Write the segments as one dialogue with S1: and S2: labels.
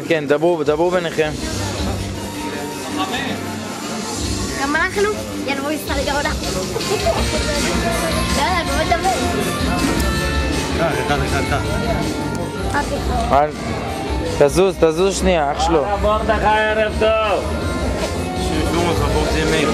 S1: כן, דברו ביניכם.
S2: גם אנחנו? יאללה, בואי נסתכל לגרונה. יאללה, בואי נדבר.
S1: תזוז שנייה, אח שלו.
S3: מרדכי, ערב טוב.
S1: שישבו מחבור זה ימי.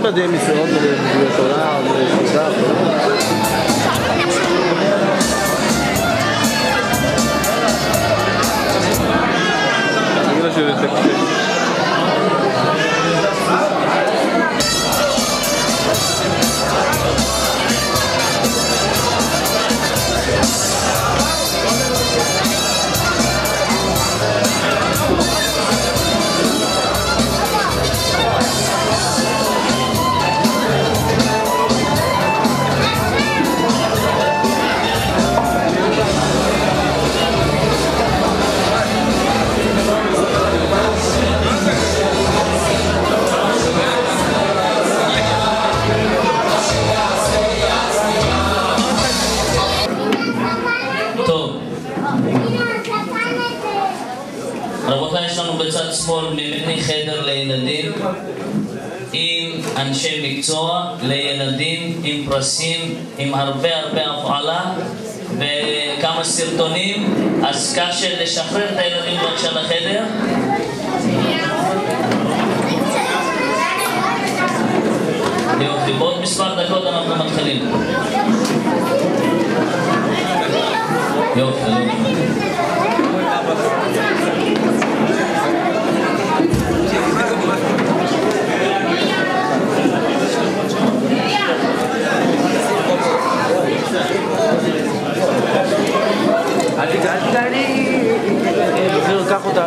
S4: עוד מעט יהיה ניסיונות בתורה או בחוקה. נגיד שזה תקציב.
S5: רבותיי, יש לנו בצד שמאל ממני חדר לילדים עם אנשי מקצוע, לילדים עם פרסים, עם הרבה הפעלה וכמה סרטונים. אז קשה לשחרר את הילדים בבקשה לחדר. יופי, בעוד מספר דקות אנחנו מתחילים. יופי.
S1: אל תעלי. קח אותה.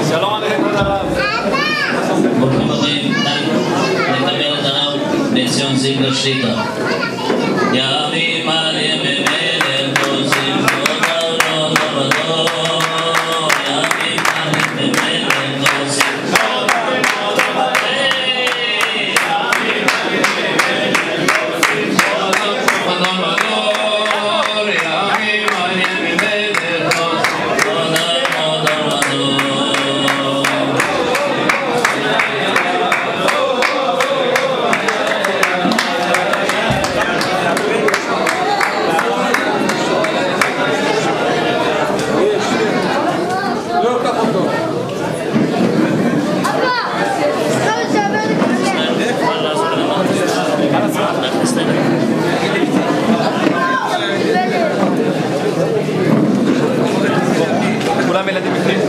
S4: שלום עליכם הרב.
S5: ברוכים הבאים, נקבל את הרב בן-ציון זיגלר שליט"א. ימים על ימי מלך עושים דודו ימים על ימי מלך עושים
S1: כולם ילדים בפנים?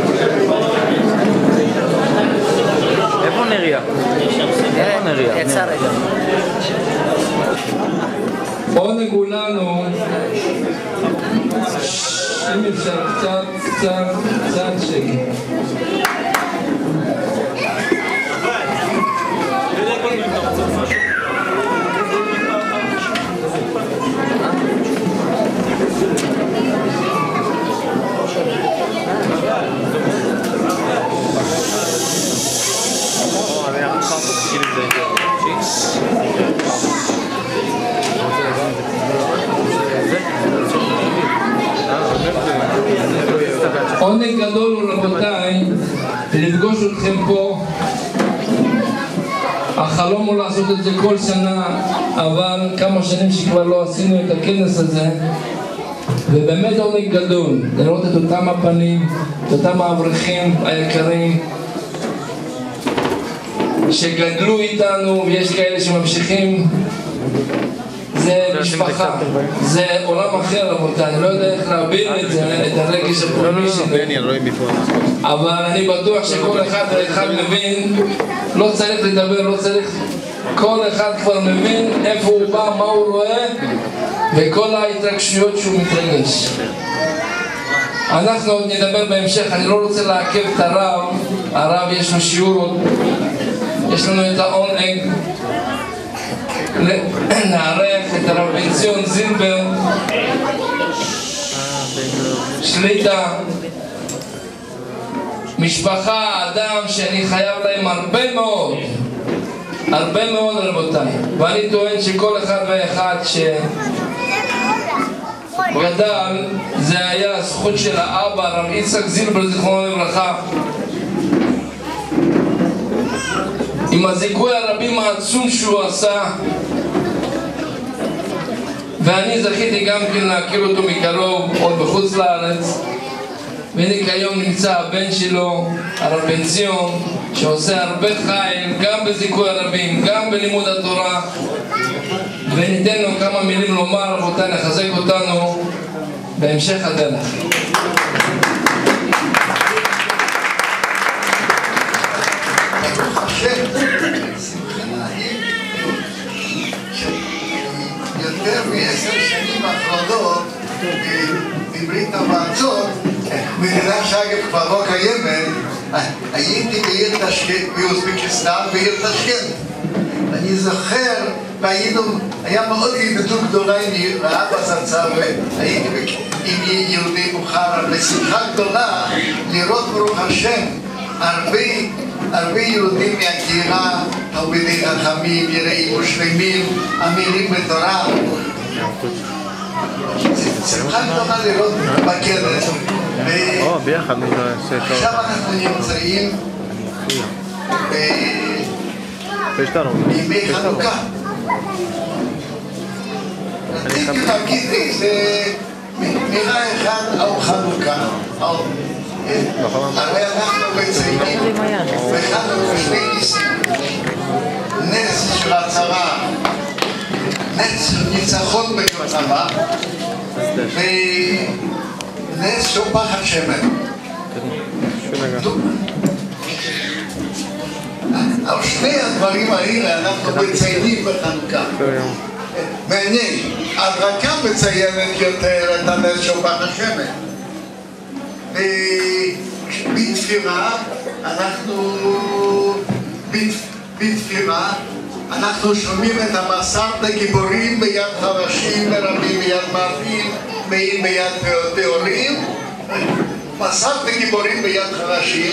S1: איפה נריה? איפה נריה?
S6: יצא רגע.
S7: בואו נגולנו, אם אפשר קצת שקט. עונג גדול הוא רבותיי לפגוש אתכם פה. החלום הוא לעשות את זה כל שנה, אבל כמה שנים שכבר לא עשינו את הכנס הזה, ובאמת עונג גדול לראות את אותם הפנים, את אותם האברכים היקרים שגדלו איתנו, ויש כאלה שממשיכים. זה משפחה, זה עולם אחר רבותיי, אני לא יודע איך להביע את זה, את הרגש הפנימי שלי, אבל אני בטוח שכל אחד ואחד מבין, לא צריך לדבר, לא צריך, כל אחד כבר מבין איפה הוא בא, מה הוא רואה, וכל ההתרגשויות שהוא מתרגש. אנחנו עוד נדבר בהמשך, אני לא רוצה לעכב את הרב. הרב יש לו שיעור, יש לנו את העונג נערך את הרב בן ציון זילבר שליטה, משפחה, אדם שאני חייב להם הרבה מאוד רבותיי, ואני טוען שכל אחד ואחד שגדל זה היה הזכות של האבא הרב יצחק זילבר זיכרונו לברכה, עם הזיכוי הרבים העצום שהוא עשה, ואני זכיתי גם כן להכיר אותו מקרוב עוד בחוץ לארץ. והנה כיום נמצא הבן שלו, הרב בן ציון, שעושה הרבה חיל, גם בזיכוי הרבים, גם בלימוד התורה, וניתן לו כמה מילים לומר, רבותיי, לחזק אותנו בהמשך הדרך.
S6: יותר מ10 שנים האחרונות מברית המועצות, מדינה שאגב כבר לא קיימת, הייתי בעיר טשקנט, באוזבקיסטן, בעיר טשקנט. אני זוכר, היה מאוד התנגדות גדולה עם האבא זצ"ל, והייתי עם יהודי בוכרה, בשמחה גדולה לראות ברוך השם הרבה יהודים מהקהילה, תלמידי חכמים, יראים ושלמים, אמירים בתורה. שמחה גדולה לראות בכנס. עכשיו אנחנו נמצאים בימי חנוכה. רציתי להגיד איזה מילה אחד על חנוכה. הרי אנחנו מציינים בחנוכה שני ניסים, נס של הצרה, נס של ניצחון במלחמה, ונס של פחד שמן. על שני הדברים האלה אנחנו מציינים בחנוכה. מעניין, ההדרכה מציינת יותר את הנס של פחד שמן. אנחנו שומעים את המסרת הגיבורים ביד חרשים, מרבים ביד מעטים, מעין ביד טהורים. מסרת הגיבורים ביד חרשים,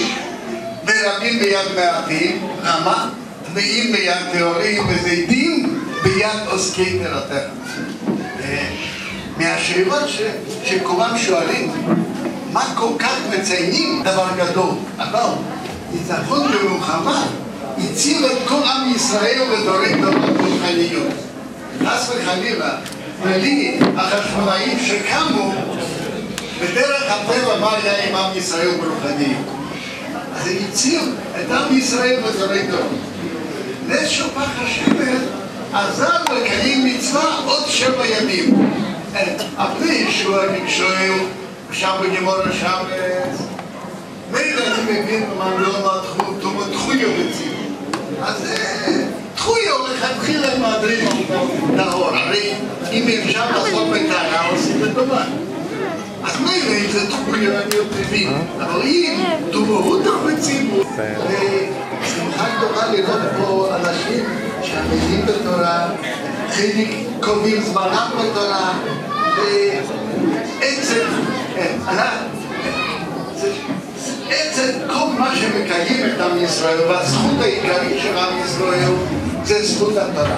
S6: מרבים ביד מעטים, רמה, מעין ביד טהורים וזיתים ביד עוסקי תורתך. מהשאלות שכולם שואלים, מה כל כך מציינים דבר גדול? אבל ניצחון במלחמה הציל את כל עם ישראל לדורי דורות רוחניות. חס וחלילה, בלי החשמונאים שקמו, בדרך הטבע מה היה עם עם ישראל ברוחניות. אז זה הציל את עם ישראל לדורי דורות. נס של פחד שמן עזר לקיים מצווה עוד 7 ימים. הפני שואל שם בגימור השמש, מילא אני מבין במה לא תחויו בציב. אז תחויו לכתחילה מעדרים טהור. הרי אם אפשר לעשות בטהרה עושים בטובה. אז מילא אם זה תחויו אני עוד מבין. אבל אם תאמרו בציבור, שמחה גדולה לראות פה אנשים שעמידים בתורה, חלק קובעים זמנם בתורה, עצם כל מה שמקיים את עם ישראל והזכות העיקרית של עם ישראל זה זכות התורה.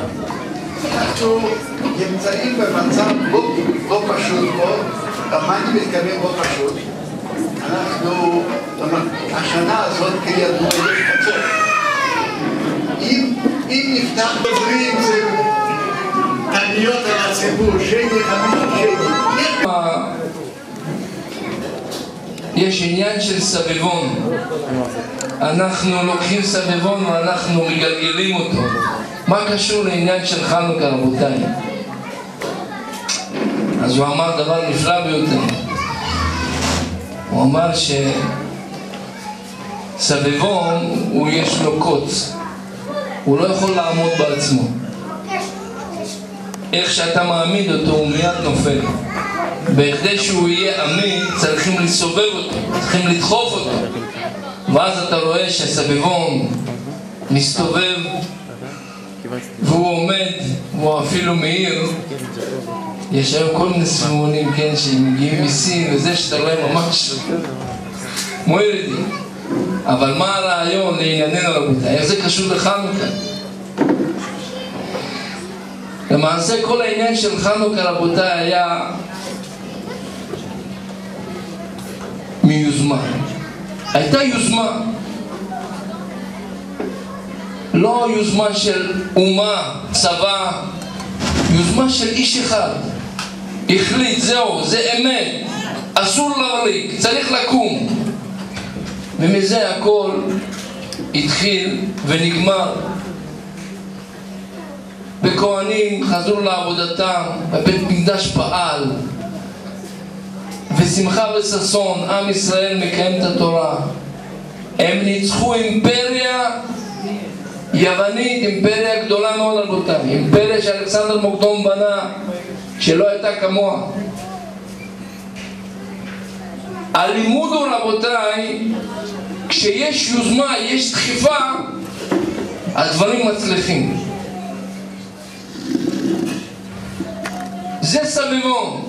S6: אנחנו נמצאים במצב לא פשוט פה, ומה אני מתכוון לא פשוט? אנחנו, השנה הזאת כידוע יש חצות. אם נפתח בזרים זה תניות על הציבור, שני חמישי שני.
S7: יש עניין של סבבון. אנחנו לוקחים סבבון ואנחנו מגלגלים אותו. מה קשור לעניין של חנוכה, רבותיי? אז הוא אמר דבר נפלא ביותר. הוא אמר שסבבון הוא יש לו קוץ. הוא לא יכול לעמוד בעצמו. איך שאתה מעמיד אותו הוא מיד נופל. בכדי שהוא יהיה אמיץ צריכים לסובב אותו, צריכים לדחוף אותו, ואז אתה רואה שהסביבון מסתובב והוא עומד, והוא אפילו מאיר. יש היום כל מיני סביבונים, כן, שמגיעים מסין וזה שאתה רואה ממש מועיל. אבל מה הרעיון לענייננו רבותיי? איך זה קשור לחנוכה? למעשה כל העניין של חנוכה רבותיי היה מיוזמה. הייתה יוזמה, לא יוזמה של אומה, צבא, יוזמה של איש אחד. החליט, זהו, זה אמת, אסור להבליג, צריך לקום. ומזה הכל התחיל ונגמר. וכהנים חזרו לעבודתם, ובית מקדש פעל, ושמחה וששון, עם ישראל מקיים את התורה. הם ניצחו אימפריה יוונית, אימפריה גדולה מאוד רבותיי, אימפריה שאלכסנדר מוקדון בנה, שלא הייתה כמוה. הלימוד הוא רבותיי, כשיש יוזמה, יש דחיפה, הדברים מצליחים. זה סביבון.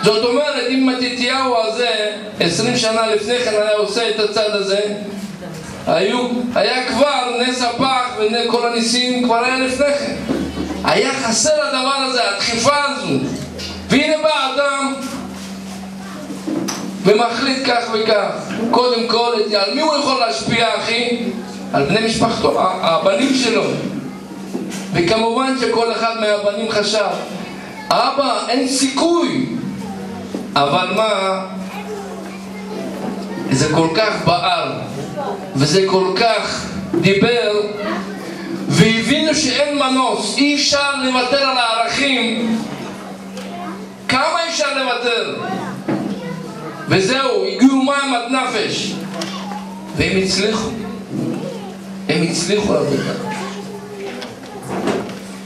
S7: זאת אומרת, אם מתתיהו הזה 20 שנה לפני כן היה עושה את הצד הזה, היה כבר נס הפח וכל הניסים כבר היה לפני כן. היה חסר הדבר הזה, הדחיפה הזו. והנה בא אדם ומחליט כך וכך. קודם כל, על מי הוא יכול להשפיע, אחי? על בני משפחתו, הבנים שלו. וכמובן שכל אחד מהבנים חשב, אבא, אין סיכוי. אבל מה? זה כל כך בער, וזה כל כך דיבר, והבינו שאין מנוס, אי אפשר לוותר על הערכים. כמה אפשר לוותר? וזהו, הגיעו מים עד נפש. והם הצליחו. הם הצליחו רבותיי.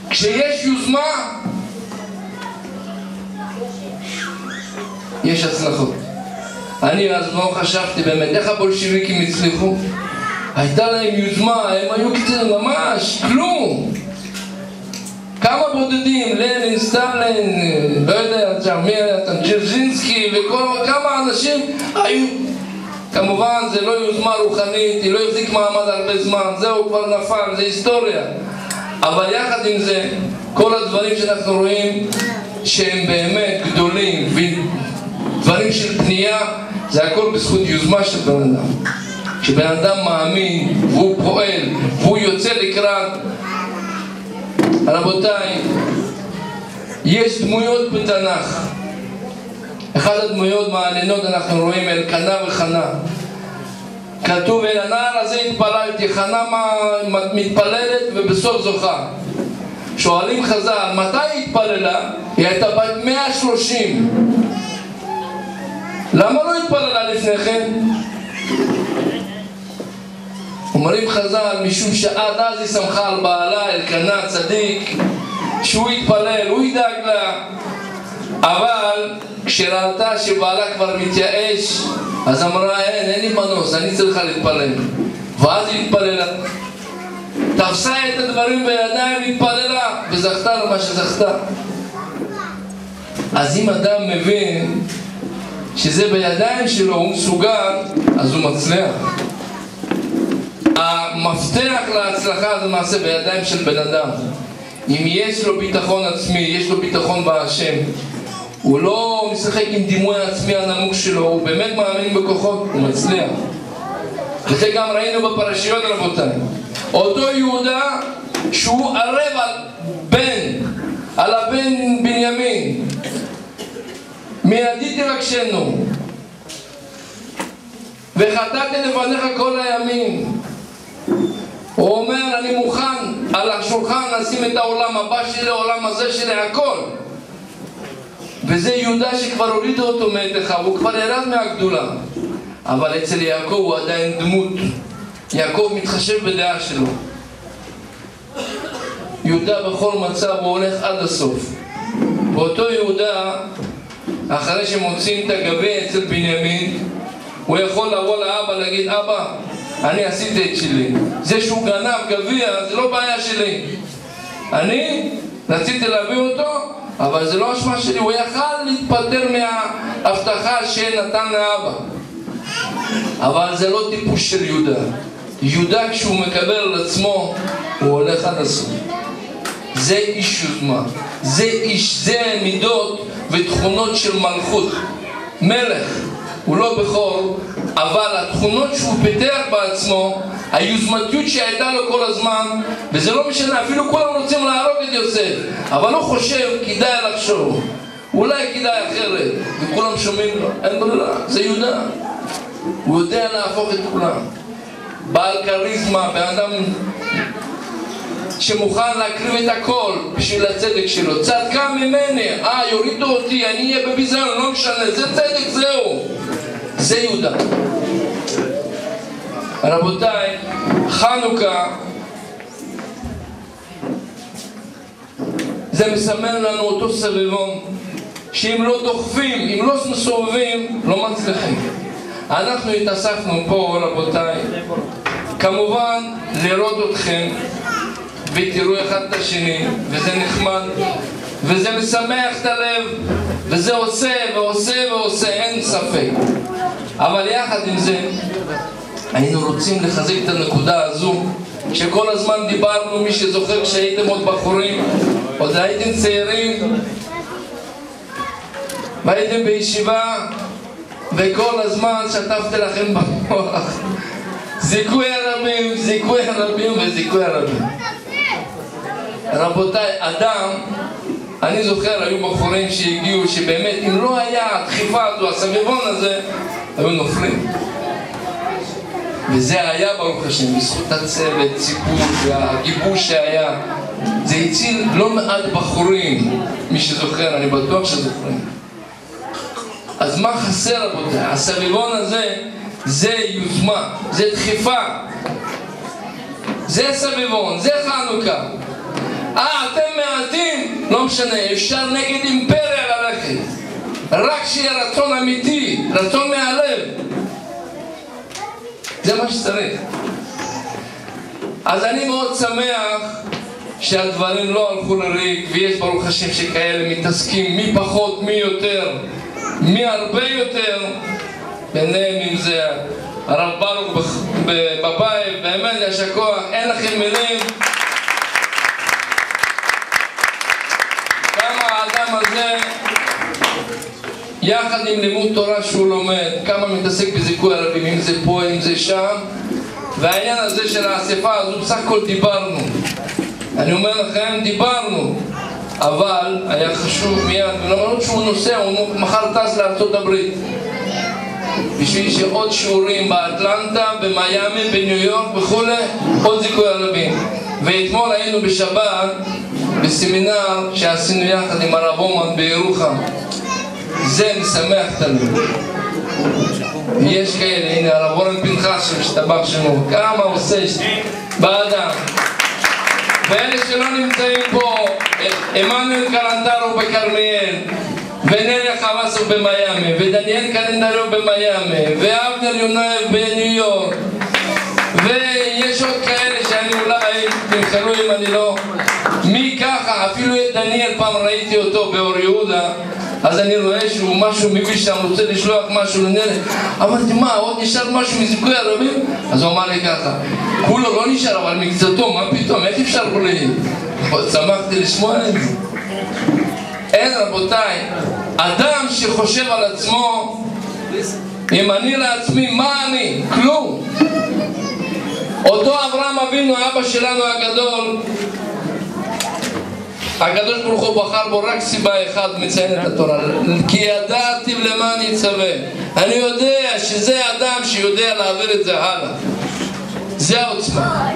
S7: כשיש יוזמה, יש הצלחות. אני אז לא חשבתי באמת, איך הבולשיביקים הצליחו? הייתה להם יוזמה, הם היו קטנים, ממש, כלום. כמה בודדים, לנין, סטלין, לא יודע, ג'רז'ינסקי וכמה אנשים היו. כמובן זה לא יוזמה רוחנית, היא לא החזיק מעמד הרבה זמן, זהו כבר נפל, זה היסטוריה. אבל יחד עם זה, כל הדברים שאנחנו רואים שהם באמת גדולים, דברים של פנייה, זה הכל בזכות יוזמה של בן אדם. כשבן אדם מאמין, והוא פועל, והוא יוצא לקראת. רבותיי, יש דמויות בתנ"ך. אחת הדמויות מעניינות אנחנו רואים אלקנה וחנה. כתוב, אל הנער הזה התפללתי, חנה מתפללת ובסוף זוכה. שואלים חז"ל, מתי היא התפללה? היא הייתה בת 130. למה לא התפללה לפני כן? אומרים חז"ל, משום שעד אז היא שמחה על בעלה, אלקנה צדיק, שהוא יתפלל, הוא ידאג לה. אבל כשראתה שבעלה כבר מתייאש, אז אמרה, אין לי מנוס, אני צריכה להתפלל. ואז היא התפללה. תפסה את הדברים בידיים, התפללה, וזכתה למה שזכתה. אז אם אדם מבין שזה בידיים שלו, הוא מסוגל, אז הוא מצליח. המפתח להצלחה זה מעשה בידיים של בן אדם. אם יש לו ביטחון עצמי, יש לו ביטחון בהשם, הוא לא משחק עם דימוי העצמי הנמוך שלו, הוא באמת מאמין בכוחות, הוא מצליח. וזה גם ראינו בפרשיות רבותיי. אותו יהודה שהוא ערב על הבן בנימין, מידי תבקשנו וחטאתי לפניך כל הימים. הוא אומר, אני מוכן על השולחן לשים את העולם הבא שלי, העולם הזה שלי, הכל. וזה יהודה שכבר הורידו אותו מאתך, הוא כבר ירד מהגדולה. אבל אצל יעקב הוא עדיין דמות. יעקב מתחשב בדעה שלו. יהודה בכל מצב הוא הולך עד הסוף. ואותו יהודה אחרי שמוצאים את הגביע אצל בנימין, הוא יכול לבוא לאבא להגיד, אבא, אני עשיתי את שלי. זה שהוא גנב גביע, זה לא בעיה שלי. אני רציתי להביא אותו, אבל זה לא אשמה שלי. הוא יכל להתפטר מההבטחה שנתן לאבא. אבל זה לא טיפוס של יהודה. יהודה כשהוא מקבל על עצמו, הוא הולך עד הסוף. זה איש יוזמה. זה מידות ותכונות של מלכות. מלך, הוא לא בכור, אבל התכונות שהוא פיתח בעצמו, היוזמתיות שהייתה לו כל הזמן, וזה לא משנה, אפילו כולם רוצים להרוג את יוסף, אבל הוא חושב, כדאי לחשוב, אולי כדאי אחרת, וכולם שומעים לו, אין ברירה, זה יהודה. הוא יודע להפוך את כולם. בעל קריזמה, באדם שמוכן להקריב את הכל בשביל הצדק שלו. צדקה ממני, יורידו אותי, אני אהיה בביזיון, לא משנה, זה צדק, זהו. זה יהודה. רבותיי, חנוכה זה מסמל לנו אותו סביבון שאם לא דוחפים, אם לא מסובבים, לא מצליחים. אנחנו התעסקנו פה, רבותיי, כמובן לראות אתכם ותראו אחד את השני, וזה נחמד וזה משמח את הלב, וזה עושה ועושה ועושה, אין ספק. אבל יחד עם זה היינו רוצים לחזק את הנקודה הזו שכל הזמן דיברנו, מי שזוכר כשהייתם עוד בחורים, עוד הייתם צעירים והייתם בישיבה, וכל הזמן שטפתי לכם במוח זיכוי הרבים, זיכוי הרבים וזיכוי הרבים. רבותיי, אדם, אני זוכר, היו בחורים שהגיעו שבאמת אם לא היה הדחיפה הזו, הסביבון הזה, היו נופלים. וזה היה ברוך השם, בזכות הצוות, ציבור והגיבוש שהיה, זה הציל לא מעט בחורים, מי שזוכר, אני בטוח שזוכרים. אז מה חסר, רבותיי? הסביבון הזה זה יוזמה, זה דחיפה, זה סביבון, זה חנוכה. אתם מעטים, לא משנה, אפשר נגד אימפריה ללכת, רק שיהיה רצון אמיתי, רצון מהלב, זה מה שצריך. אז אני מאוד שמח שהדברים לא הלכו לריק, ויש ברוך השם שכאלה מתעסקים מי פחות, מי יותר, מי הרבה יותר. ביניהם אם זה הרב ברוך בבית, באמת יש הכוח, אין לכם מילים כמה האדם הזה יחד עם לימוד תורה שהוא לומד, כמה מתעסק בזיכוי הרבים, אם זה פה, אם זה שם. והעניין הזה של האספה הזו, בסך הכל דיברנו, אני אומר לכם, דיברנו, אבל היה חשוב מיד, ולמרות שהוא נוסע, הוא מחר טס לארצות הברית בשביל שעוד שיעורים באטלנטה, במיימי, בניו יורק וכו', עוד זיכוי הרבים. ואתמול היינו בשבת בסמינר שעשינו יחד עם הרב אומן בירוחם. זה משמח את הלב. יש כאלה, הנה הרב אורן פנחס שמשתבח שמו, כמה עושה באדם. ואלה שלא נמצאים פה, עמנואל קלנטרו בכרמיאל, ונליה חווסו במיימי, ודניאל קלנדרו במיימי, ואבנר יונאב בניו יורק, ויש עוד כאלה שאני אולי תמחלו אם אני לא, מי ככה, אפילו את דניאל פעם ראיתי אותו באור יהודה, אז אני רואה שהוא משהו מביש שם, רוצה לשלוח משהו לנליה. אמרתי, מה, עוד נשאר משהו מזיכוי הרבים? אז הוא אמר לי ככה, כולו לא נשאר, אבל מקצתו, מה פתאום, איך אפשר פה לי? שמחתי לשמוע את זה. אין, רבותיי, אדם שחושב על עצמו, אם אני לעצמי, מה אני? כלום. אותו אברהם אבינו, אבא שלנו הגדול, הקדוש ברוך הוא בחר בו רק סיבה אחת, מציין את התורה, כי ידעתי למען יצווה. אני יודע שזה אדם שיודע להעביר את זה הלאה, זה העוצמה.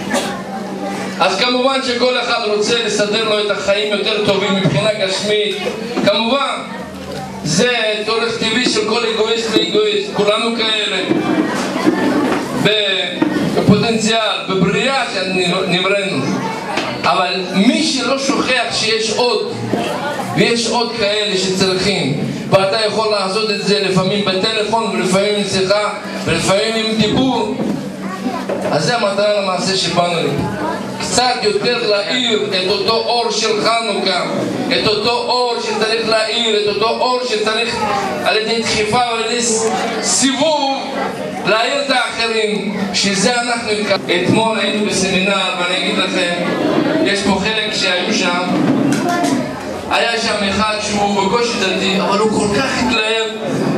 S7: אז כמובן שכל אחד רוצה לסדר לו את החיים יותר טובים מבחינה גשמית, כמובן זה תורך טבעי של כל אגואיסט ואגואיסט, כולנו כאלה בפוטנציאל, בבריאה שנמרנו. אבל מי שלא שוכח שיש עוד, ויש עוד כאלה שצריכים, ואתה יכול לעשות את זה לפעמים בטלפון ולפעמים עם שיחה ולפעמים עם דיבור, אז זה המטרה למעשה שבאנו לי. קצת יותר להאיר את אותו אור של חנוכה, את אותו אור שצריך להאיר, את אותו אור שצריך על ידי דחיפה ועל ידי סיבוב להאיר את האחרים, שזה אנחנו. אתמול היינו בסמינר, ואני אגיד לכם, יש פה חלק שהיו שם, היה שם אחד שהוא בקושי דתי, אבל הוא כל כך התלהב,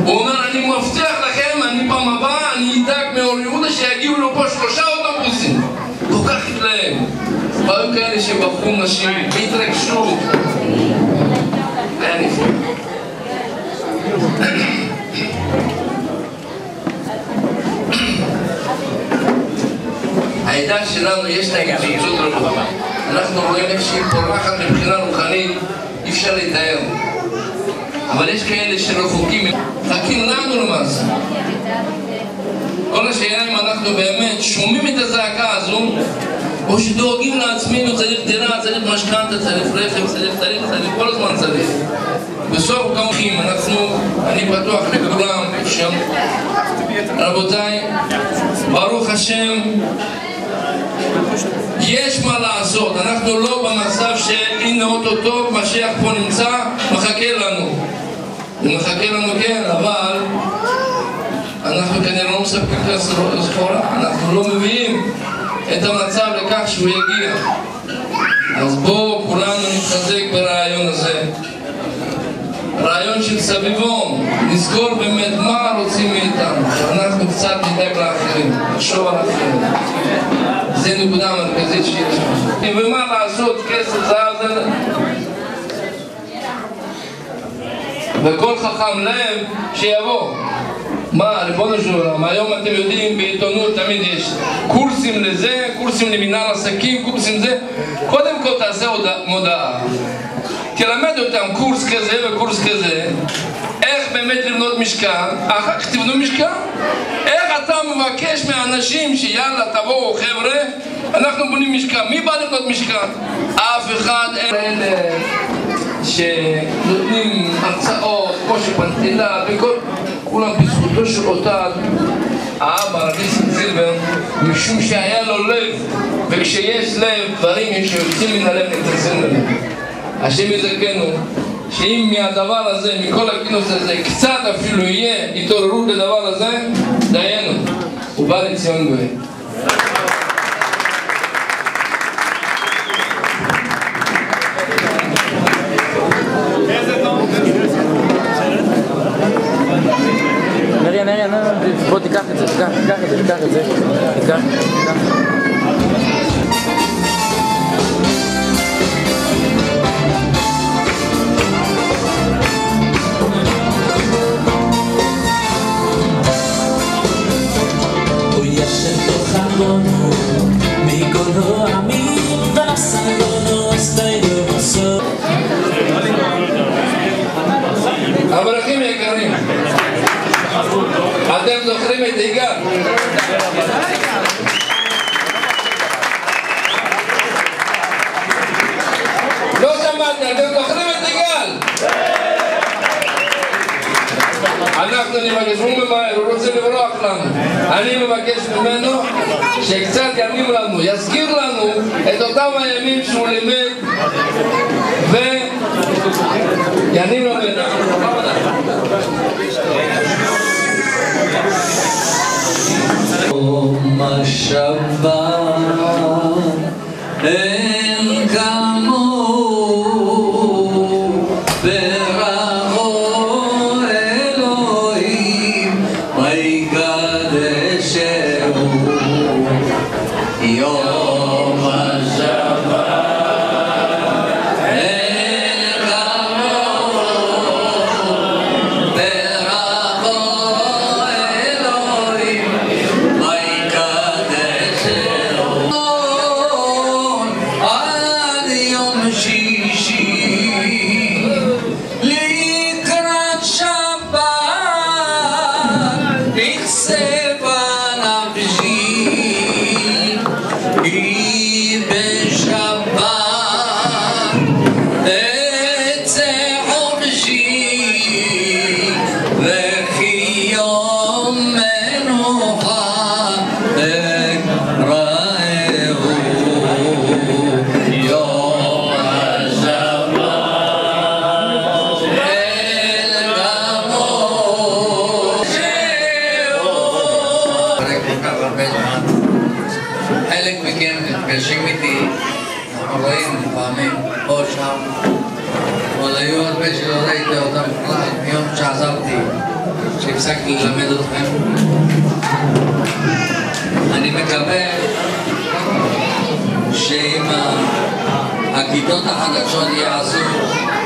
S7: הוא אומר, אני מבטיח לכם, אני פעם הבאה, אני אדאג מאור יהודה שיגיעו לו פה 3 אוטובוסים. כל כך התלהב. והיו כאלה שבחרו נשים, והתרגשו. היה נפלא. העדה שלנו יש לה ניצוצות רבות. אנחנו רואים איך שהיא פורחת מבחינה רוחנית, אי אפשר לתאר. אבל יש כאלה שרחוקים, מחכים לנו למעשה. כל השאלה אם אנחנו באמת שומעים את הזעקה הזו, או שדואגים לעצמנו, צריך דירה, צריך משכנתה, צריך רכב, צריך, כל הזמן צריך. בסוף גם חיים, אני פתוח לכולם, שם. רבותיי, ברוך השם, יש מה לעשות, אנחנו לא במצב של הנה אוטוטו, משיח פה נמצא, מחכה לנו. הוא מחכה לנו כן, אבל אנחנו כנראה לא מספקים את הסחורה, אנחנו לא מביאים את המצב לכך שהוא יגיע. אז בואו כולנו נתחזק ברעיון הזה, רעיון של סביבון, נזכור באמת מה רוצים מאיתנו, שאנחנו קצת נדאג לאחרים, נחשוב על אחרים. זה נקודה מרכזית שיש לנו. ומה לעשות, כסף זהב זה... וכל חכם לב שיבוא. מה, ריבונו של עולם, היום אתם יודעים, בעיתונות תמיד יש קורסים לזה, קורסים למנהל עסקים, קורסים זה. קודם כל תעשה מודעה. תלמד אותם קורס כזה וקורס כזה, איך באמת לבנות משכן, אחר כך תבנו משכן. איך אתה מבקש מהאנשים שיאללה תבואו חבר'ה, אנחנו בונים משכן. מי בא לבנות משכן? אף אחד אין שנותנים הרצאות, כמו שפנתילה וכל, כולם בזכותו של אותה האבא, רבי סילבר, משום שהיה לו לב, וכשיש לב, דברים שיוצאים מן הלב נכנסים ללב. השם יזכנו, שאם מהדבר הזה, מכל הכינוס הזה, קצת אפילו יהיה התעוררות לדבר הזה, דיינו, ובא לציון גואל.
S1: נריה, בוא תיקח את זה, תיקח את זה.
S7: אברכים יקרים, אתם זוכרים את יגאל? לא שמעתי, אתם זוכרים את יגאל? אנחנו נבקש, הוא ממהר, הוא רוצה לברוח לנו. אני מבקש ממנו שקצת ימים לנו, יזכיר לנו את אותם הימים שהוא לימד וימים לנו את
S8: מחשבה אין כמוהו בראו אלוהים ויקדשהו יום השבת אין כמוהו בראו אלוהים ויקדשהו עד יום שישי לקראת שבת נכספה נפשי היא בשבת נפגשים איתי, אנחנו רואים לפעמים פה שם, אבל היו הרבה שלא ראיתי אותם בכלל, מיום שעזבתי, שהפסקתי ללמד אתכם. אני מקווה שאם הכיתות החדשות יעשו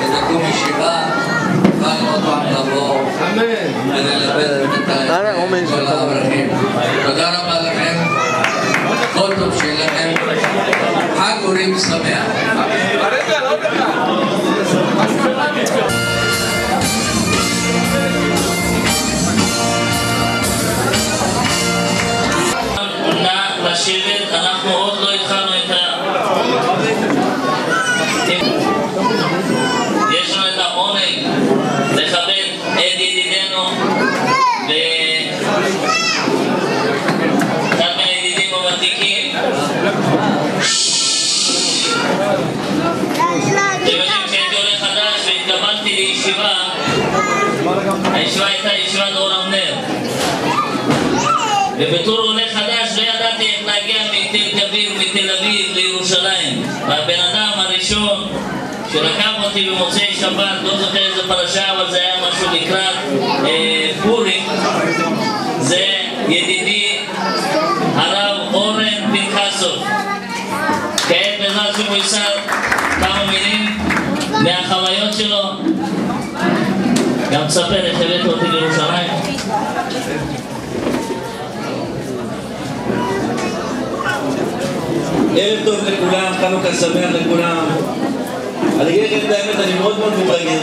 S8: ותקום ישיבה, נוכל עוד פעם לבוא וללמד את כל האברכים. תודה רבה לכם, כל טוב שיהיה לכם, חג אורים שמח.
S5: נא לשבת, אנחנו עוד לא התחלנו את יש לנו את העונג לכבד את ידידינו ואחד מהידידים הוותיקים. אתם יודעים שהייתי עולה חדש והתקבלתי לישיבה, הישיבה הייתה ישיבת אור אבנר, ובתור עולה חדש לא ידעתי איך להגיע מתל כביר, מתל אביב לירושלים, והבן אדם הראשון שלקח אותי במוצאי שבת, לא זוכר איזה פרשה, אבל זה היה משהו לקראת פורים, זה ידידי הרב אורן פנחסוב. כעת בעזרת השם הוא יישא כמה מילים מהחוויות שלו, גם תספר איך הבאת אותי לירושלים.
S9: ערב טוב לכולם, חנוכה שמח לכולם. אני אגיד לכם את האמת, אני מאוד מאוד מתרגש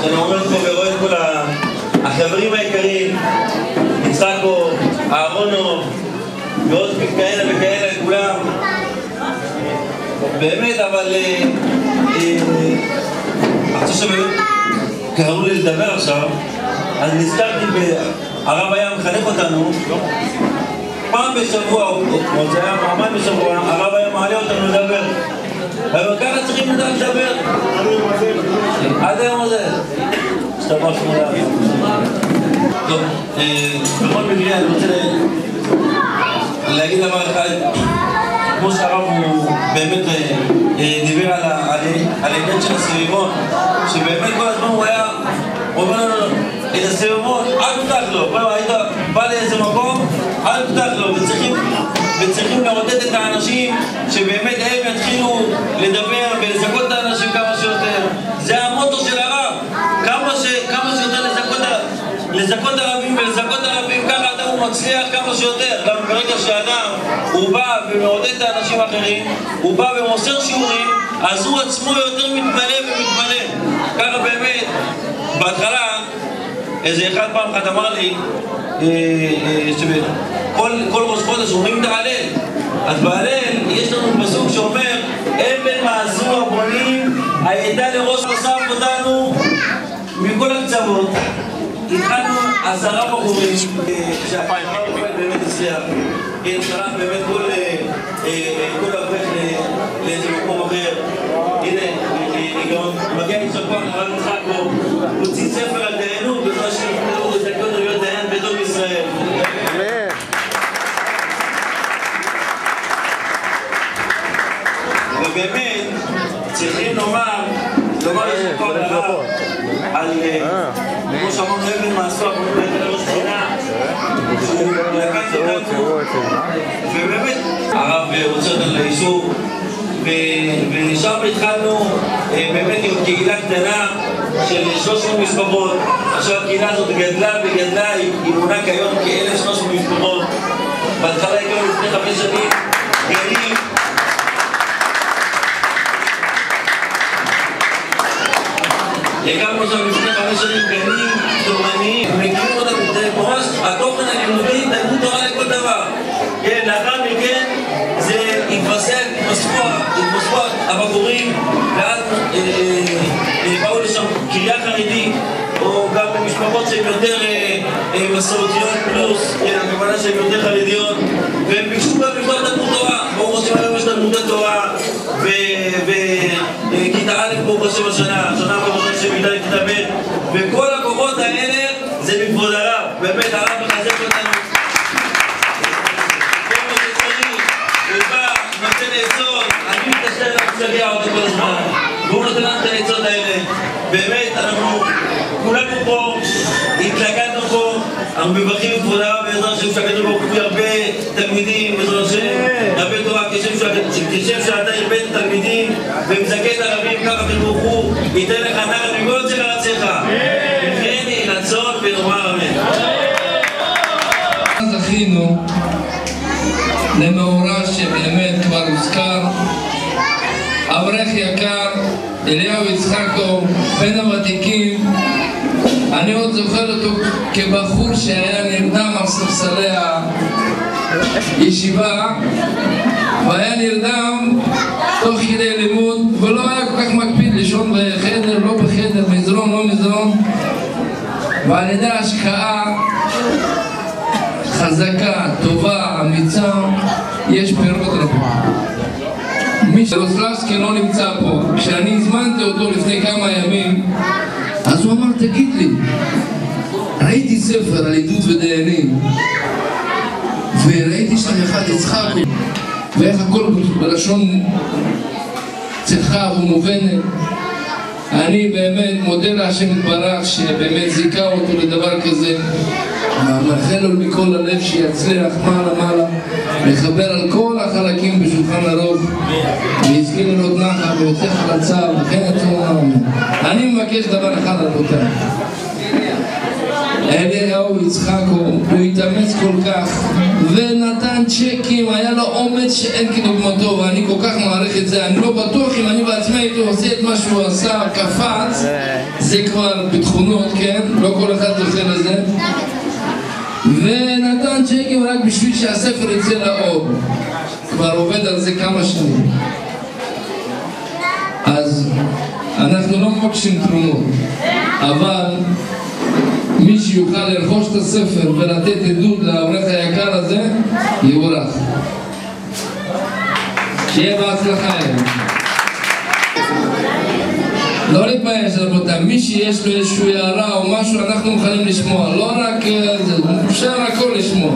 S9: שאני עומד פה ורואה את כל החברים היקרים, יצחקו, אהרונו ועוד כאלה וכאלה, כולם באמת, אבל עכשיו שבאמת קראו לי לדבר עכשיו, אז נזכרתי הרב היה מחנך אותנו פעם בשבוע, או זה היה פעמיים בשבוע, הרב היה מעלה אותנו לדבר. אבל ככה צריכים לדעת לדבר. עד היום הזה. שתבח שמונה. טוב, בכל מקרה אני רוצה להגיד דבר אחד. כמו שהרב הוא באמת דיבר על העניין של הסביבון, שבאמת כל הזמן הוא היה אומר לנו את הסביבון, אל תפתח לו. היית בא לאיזה מקום, אל תפתח לו. וצריכים לעודד את האנשים שבאמת הם יתחילו לדבר ולזכות את האנשים כמה שיותר. זה המוטו של הרב, כמה שיותר לזכות הרבים ולזכות הרבים, ככה אדם הוא מצליח כמה שיותר. גם ברגע שאדם הוא בא ומעודד את האנשים האחרים, הוא בא ומוסר שיעורים, אז הוא עצמו יותר מתמלא ומתמלא. ככה באמת, בהתחלה איזה אחד פעם אחת אמר לי כל ראש חודש אומרים את ההלל. אז בהלל יש לנו פסוק שאומר אבן מעשו הבונים הייתה לראש אסף אותנו מכל הקצוות. התחלנו 10 בחורים שהרב באמת הצליח, שלח באמת כל אברך לאיזה מקום אחר. הנה, גם מגיע איש הכוח הרב יצחקו, הוציא ספר על דיינות בזמן שנפתרו לזכות להיות דיין בטוב ישראל. ובאמת צריכים לומר איש הכוח הרב על כמו שאמרנו אבן מעשו הבונים הייתה לראש בחינה שהוא לקח אותנו, ובאמת הרב רוצה אותנו ליישוב, ושם התחלנו באמת עם קהילה קטנה של 300 משפחות. עכשיו הקהילה הזאת גדלה וגדלה, היא מונה כיום כ-1,300 משפחות. בהתחלה הגענו לפני 5 שנים גנים, הקמנו שם לפני 5 שנים גנים תורניים, מגיעים אותם, ממש התוכן הלימודי, תלמוד תורה לכל דבר. כן, לאחר מכן זה התווספו הבחורים, ואז באו לשם קריה חרדית, או גם במשפחות שהן יותר מסורתיות פלוס, הכוונה שהן יותר חרדיות, והם ביקשו גם לפתוח תלמוד תורה. ברוך השם היום יש תלמודי תורה, וכיתה א' ברוך השם השנה ברוך השם כיתה ב', וכל הכוחות האלה זה מכבוד הרב. באמת הרב מחזק אותנו. כל מה שצריך, ובא, נותן משגע אותי כל הזמן, והוא נותן לנו את העצות האלה. באמת, אנחנו כולנו פה, התלכדנו פה, אנחנו מברכים את כבוד הרב בעזרת השם שהקדוש ברוך הוא הרבה תלמידים, בעזרת השם, הרבה תורה, כשם שאתה הרבה תלמידים ומזכה את הרבים, ככה הקדוש ברוך הוא ייתן לך נחת מכל יוצא ארצך. וכן נעצור ונאמר אמן.
S7: זכינו למאורע שבאמת כבר הוזכר, אברך יקר, אליהו יצחקו, בין הוותיקים. אני עוד זוכר אותו כבחור שהיה נרדם על ספסלי הישיבה, והיה נרדם תוך כדי לימוד, ולא היה כל כך מקפיד לישון בחדר, לא בחדר, מזרון, לא מזרון. ועל ידי השקעה חזקה, טובה, אמיצה, יש פירות רבים. רוסלבסקי לא נמצא פה. כשאני הזמנתי אותו לפני כמה ימים, אז הוא אמר, תגיד לי, ראיתי ספר על עדות ודיינים, וראיתי שם אחד יצחקו, ואיך הכל בלשון צחה ומובנת. אני באמת מודה להשם יתברך שבאמת זיכה אותו לדבר כזה. מאחל לו מכל הלב שיצליח מעלה לחבר על כל החלקים בשולחן ערוך ויזכה לראות נחת ויוצא חלצה וכן יצאו אמן. אני מבקש דבר אחד רבותיי, אליהו יצחקו הוא התאמץ כל כך ונתן צ'קים, היה לו אומץ שאין כדוגמתו, ואני כל כך מעריך את זה. אני לא בטוח אם אני בעצמי הייתי עושה את מה שהוא עשה, קפץ, זה כבר בתכונות, כן? לא כל אחד זוכה לזה, ונתן צ'קים רק בשביל שהספר יצא לאור. כבר עובד על זה כמה שנים. אז אנחנו לא מבקשים תרומות, אבל מי שיוכל לרכוש את הספר ולתת עדות לאברך היקר הזה, יבורך. שיהיה בהצלחה. לא להתבייש רבותיי, מי שיש לו איזושהי הערה או משהו אנחנו מוכנים לשמוע, לא רק זה, אפשר הכל לשמוע.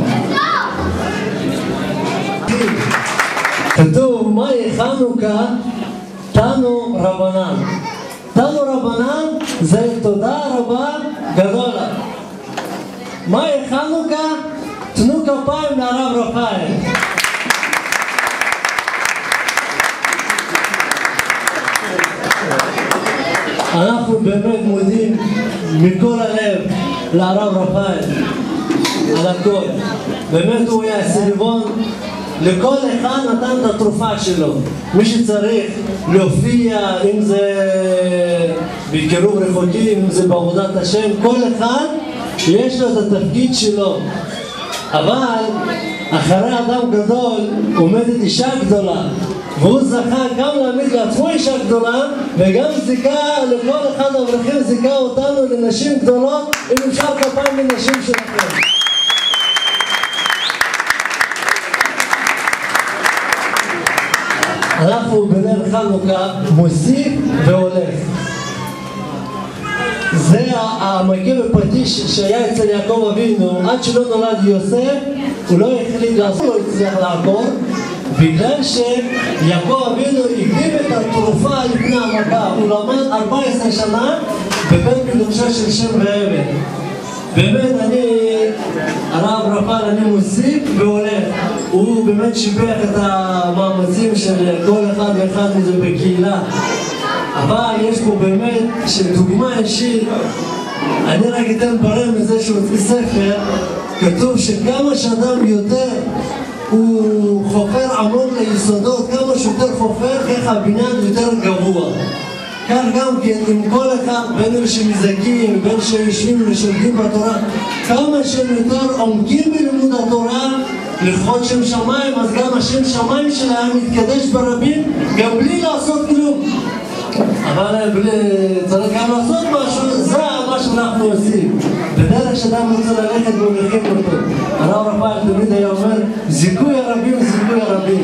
S10: כתוב, מהי חנוכה? תנו רבנן. תנו רבנן זה תודה רבה גדולה. מהי חנוכה? תנו כפיים לרב רפאל. אנחנו באמת מודים מכל הלב לרב רפאל על הכל. באמת הוא היה סביבון, לכל אחד נתן את התרופה שלו. מי שצריך להופיע, אם זה בקירוב רחוקים, אם זה בעבודת השם, כל אחד יש לו את התפקיד שלו. אבל אחרי אדם גדול עומדת אישה גדולה, והוא זכה גם להעמיד לעצמו אישה גדולה, וגם זיקה לכל אחד האברכים, זיקה אותנו לנשים גדולות. אם אפשר כפיים לנשים שלכם. אנחנו בנר חנוכה מוסיף והולך. זה המכה בפטיש שהיה אצל יעקב אבינו. עד שלא נולד יוסף הוא לא החליט לעשות, לא הצליח לעקור, בגלל שיעקב אבינו הקדים את התרופה לפני המכה. הוא למד 14 שנה בבית קדושה של שם ועבד. באמת הרב רפאל, אני מוסיף והולך. הוא באמת שיבח את המאמצים של כל אחד ואחד מזה בקהילה. אבל יש פה באמת שדוגמה אישית. אני רק אתן ברר מזה שהוא הוציא ספר, כתוב שכמה שאדם יותר הוא חופר עמוק ליסודות, כמה שיותר חופר, כך הבניין יותר גבוה. כך גם כן, עם כל אחד, בין אלה שמזכים, בין שיושבים ושולדים בתורה, כמה שהם יותר עומקים בלימוד התורה, לכבוד שם שמיים, אז גם השם שמיים שלהם מתקדש ברבים, גם בלי לעשות כלום. אבל צריך גם לעשות משהו, זה מה שאנחנו עושים. בדרך שאדם רוצה ללכת והולכים אותו. הרב רפאל תמיד היה אומר, זיכוי הרבים, זיכוי הרבים.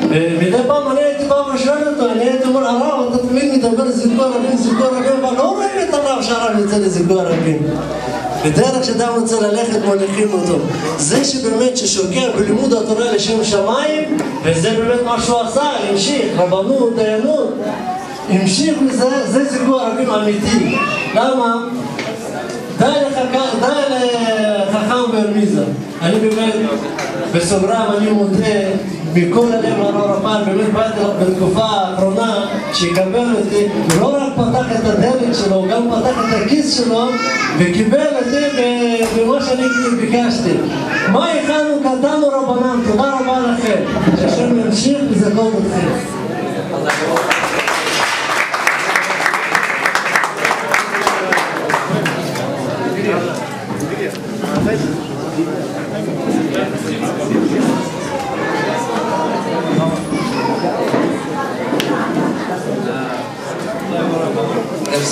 S10: ומדי פעם אני הייתי פעם ושואל אותו, אני הייתי אומר, הרב, אתה תמיד מדבר זיכוי הרבים, זיכוי הרבים, אבל לא רואים את הרב שהרב יצא לזיכוי הרבים. בדרך שאדם רוצה ללכת מוליכים אותו. זה שבאמת ששוקע בלימוד התורה לשם שמיים, וזה באמת מה שהוא עשה, המשיך, רבנות, דיינות, המשיך לזה, זה סיפור רבים אמיתי. למה? די לחכם ברמיזה. אני באמת, בסוגרם אני מודה מכל הלב לרב רפ"ל, באמת באתי בתקופה האחרונה שיקבל אותי, הוא לא רק פתח את הדלת שלו, גם פתח את הכיס שלו וקיבל אותי במה שאני ביקשתי. מה הכנו קטנו רבנם, תודה רבה לכם, שהשם ימשיך לזכות אתכם.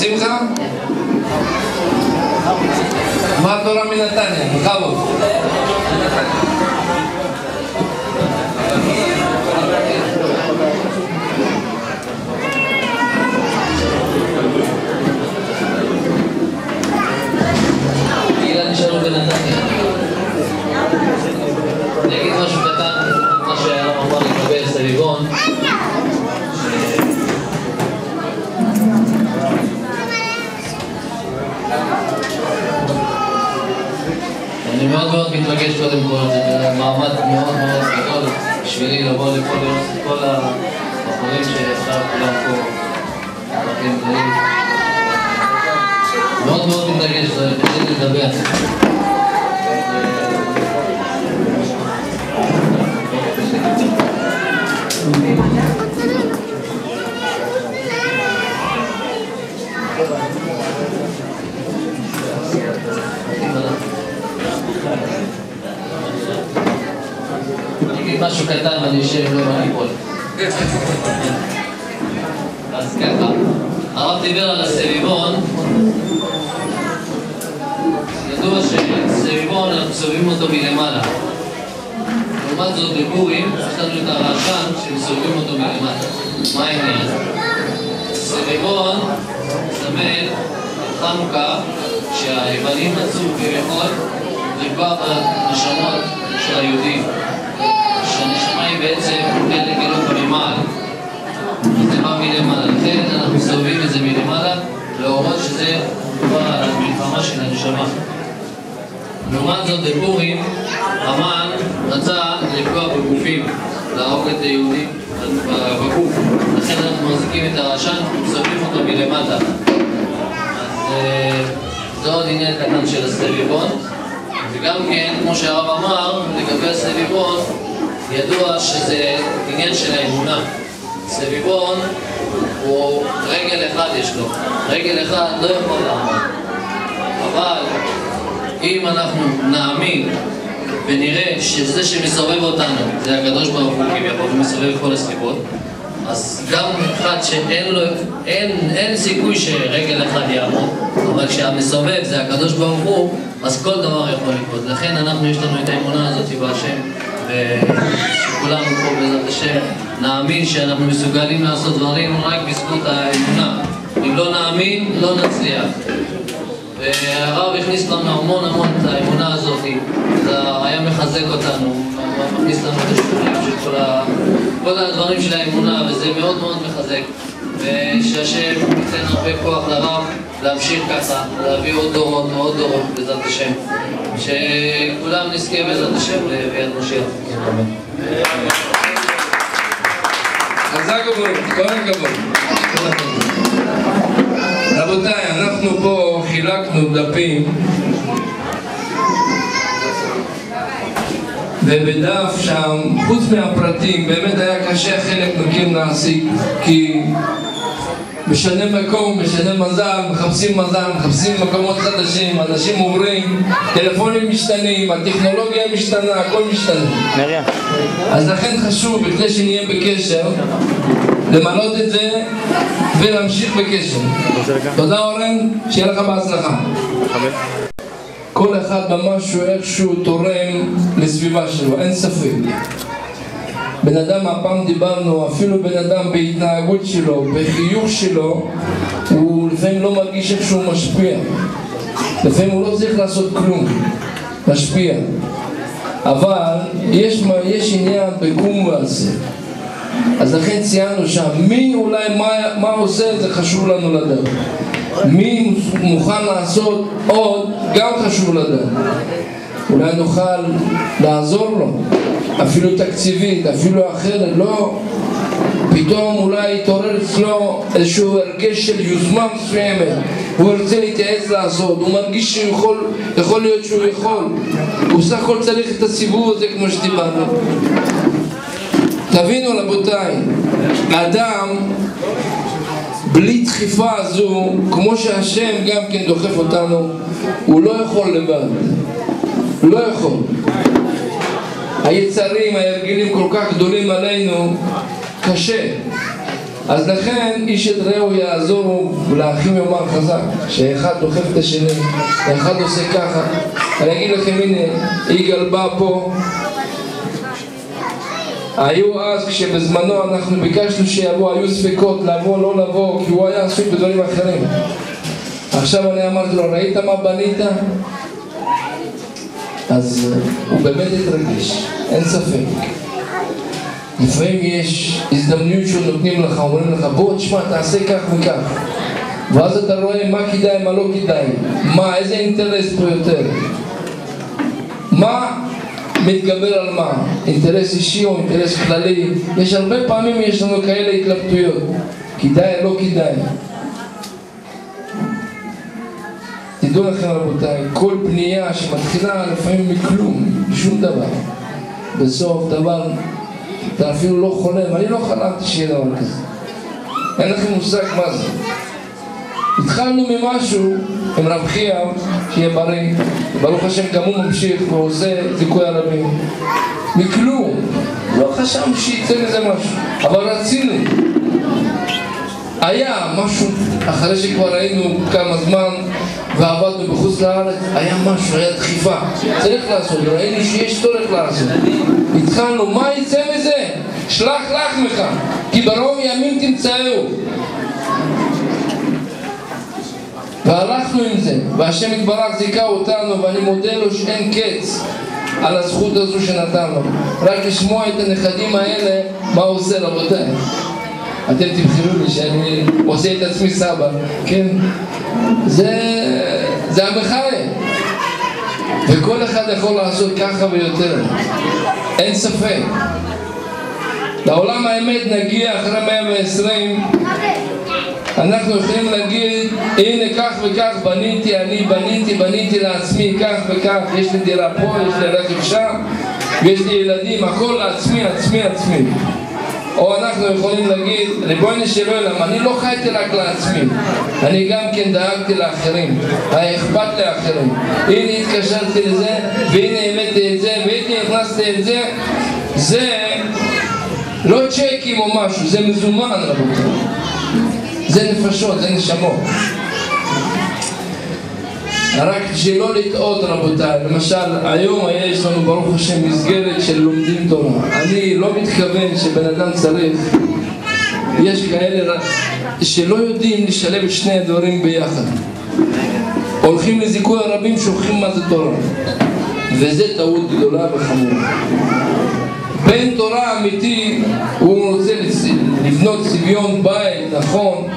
S7: שמחה? מה התורה מנתניה? בכבוד.
S8: גילה נשארו בנתניה. אני אגיד משהו קטן, מה שהרב אמר לגבי סביבון. אני מאוד מאוד מתרגש קודם כל, זה מעמד מאוד מאוד גדול בשבילי לבוא לפה לראות את כל הבחורים שעכשיו כולם פה בחיים גדולים. מאוד מאוד מתרגש, זה כדי לדבר. אני אגיד משהו קטן ואני אשאר לא ואני אפול. אז ככה, הרב דיבר על הסביבון. ידוע שסביבון אנחנו סובבים אותו מלמעלה. לעומת זאת בפורים, יש לנו את הרעשן שמסובבים אותו מלמטה. מה העניין? סביבון מסמל את חנוכה שהיוונים מצאו כביכול לפגוע בנשמות של היהודים. שהנשמה היא בעצם חלק אלוקה ממעל. זה בא מלמעלה. לכן אנחנו מסובבים את זה מלמעלה להורות שזה בא על המלחמה של הנשמה. לעומת זאת בפורים, המן רצה לפגוע בגופים, להרוג את היהודים בגוף. לכן אנחנו מחזיקים את הרעשן ומסובבים אותו מלמטה. אז זה עוד עניין קטן של הסביבון. וגם כן, כמו שהרב אמר, לגבי הסביבון, ידוע שזה עניין של האמונה. סביבון הוא רגל אחד יש לו, רגל אחד לא יכול לעמוד. אבל אם אנחנו נאמין ונראה שזה שמסובב אותנו זה הקדוש ברוך הוא כביכול ומסובב כל הסביבות, אז גם אחד שאין לו, אין סיכוי שרגל אחד יעמוד, אבל כשהמסובב זה הקדוש ברוך הוא, אז כל דבר יכול לקרות. לכן יש לנו את האמונה הזאת בהשם, ושכולנו פה בעזרת השם נאמין שאנחנו מסוגלים לעשות דברים רק בזכות האמונה. אם לא נאמין, לא נצליח. והרב הכניס לנו המון את האמונה הזאת, זה היה מחזק אותנו, מכניס לנו את השיעורים של כל הדברים של האמונה, וזה מאוד מאוד מחזק. ושהשם ייתן הרבה כוח לרב להמשיך ככה, להביא עוד דורות ועוד דורות בעזרת השם, שכולם נזכה בעזרת השם לביאת משיח.
S7: חזק וברוך, כל הכבוד. רבותיי, אנחנו פה חילקנו דפים ובדף שם, חוץ מהפרטים, באמת היה קשה חלק מכם להשיג, כי משנה מקום, משנה מזל, מחפשים מקומות חדשים, אנשים עוברים, טלפונים משתנים, הטכנולוגיה משתנה, הכל משתנה. אז לכן חשוב, בכדי שנהיה בקשר, למלות את זה ולהמשיך בקשר. תודה אורן, שיהיה לך בהצלחה. כל אחד במשהו איכשהו תורם לסביבה שלו, אין ספק. בן אדם, הפעם דיברנו, אפילו בן אדם בהתנהגות שלו, בחיוך שלו, הוא לפעמים לא מרגיש איך שהוא משפיע. לפעמים הוא לא צריך לעשות כלום, משפיע. אבל יש עניין בקום ועשה. אז לכן ציינו שם, מי אולי מה עושה, זה חשוב לנו לדעת. מי מוכן לעשות עוד, גם חשוב לדעת. אולי נוכל לעזור לו, אפילו תקציבית, אפילו אחרת, לא. פתאום אולי יתעורר אצלו איזשהו הרגש של יוזמה מסוימת, הוא רוצה להתייעץ לעשות, הוא מרגיש שהוא יכול להיות שהוא יכול, הוא סך הכל צריך את הסיבוב הזה כמו שדיברנו. תבינו רבותיי, האדם בלי דחיפה הזו, כמו שהשם גם כן דוחף אותנו, הוא לא יכול לבד, הוא לא יכול. היצרים, ההרגלים כל כך גדולים עלינו, קשה. אז לכן איש את רעהו יעזור ולאחים יאמר חזק, שאחד דוחף את השני, אחד עושה ככה. אני אגיד לכם, הנה, יגאל בא פה. היו אז כשבזמנו אנחנו ביקשנו שיבוא, היו ספקות לבוא לא לבוא, כי הוא היה עסוק בדברים אחרים. עכשיו אני אמרתי לו, ראית מה בנית? אז הוא באמת התרגש, אין ספק. לפעמים יש הזדמנות שנותנים לך, אומרים לך, בוא תשמע, תעשה כך וכך. ואז אתה רואה מה כדאי, מה לא כדאי, איזה אינטרס פה יותר. מה מתגבר על מה? אינטרס אישי או אינטרס כללי? יש הרבה פעמים יש לנו כאלה התלבטויות. כדאי, לא כדאי. תדעו לכם רבותיי, כל פנייה שמתחילה לפעמים מכלום, שום דבר. בסוף דבר, אתה אפילו לא חולם, אני לא חלמתי שיהיה דבר כזה. אין לכם מושג מה זה. התחלנו ממשהו עם רב חייב, שיהיה בריא, ברוך השם גם הוא ממשיך ועושה זיכוי הרבים. מכלום, לא חשבנו שיצא מזה משהו, אבל רצינו. היה משהו, אחרי שכבר היינו כמה זמן ועבדנו בחוץ לארץ, היה משהו, היה דחיפה. צריך לעשות, ראינו שיש צורך לעשות. התחלנו, מה יצא מזה? שלח לחמך, כי ברוב ימים תמצאהו. והלכנו עם זה, והשם יתברך זיכה אותנו, ואני מודה לו שאין קץ על הזכות הזו שנתן לו. רק לשמוע את הנכדים האלה, מה הוא עושה רבותיי. אתם תבחרו לי שאני עושה את עצמי סבא, כן? זה המחאה. וכל אחד יכול לעשות ככה ויותר. אין ספק. לעולם האמת נגיע אחרי 120, אנחנו יכולים להגיד, הנה כך וכך בניתי, אני בניתי לעצמי כך וכך, יש לי דירה פה, יש לי רכב שם, ויש לי ילדים, הכל לעצמי. או אנחנו יכולים להגיד, ריבונו של עולם, אני לא חייתי רק לעצמי, אני גם כן דאגתי לאחרים, היה אכפת לאחרים. הנה התקשרתי לזה, והנה העמדתי את זה, והנה הכנסתי את זה. זה לא צ'קים או משהו, זה מזומן רבותיי. זה נפשות, זה נשמות. רק שלא לטעות רבותיי, למשל היום יש לנו ברוך השם מסגרת של לומדים תורה. אני לא מתכוון שבן אדם צריך, יש כאלה שלא יודעים לשלב את שני הדברים ביחד. הולכים לזיכוי הרבים, שוכחים מה זה תורה, וזה טעות גדולה וחמורה. בן תורה אמיתי, הוא רוצה לבנות צביון בית נכון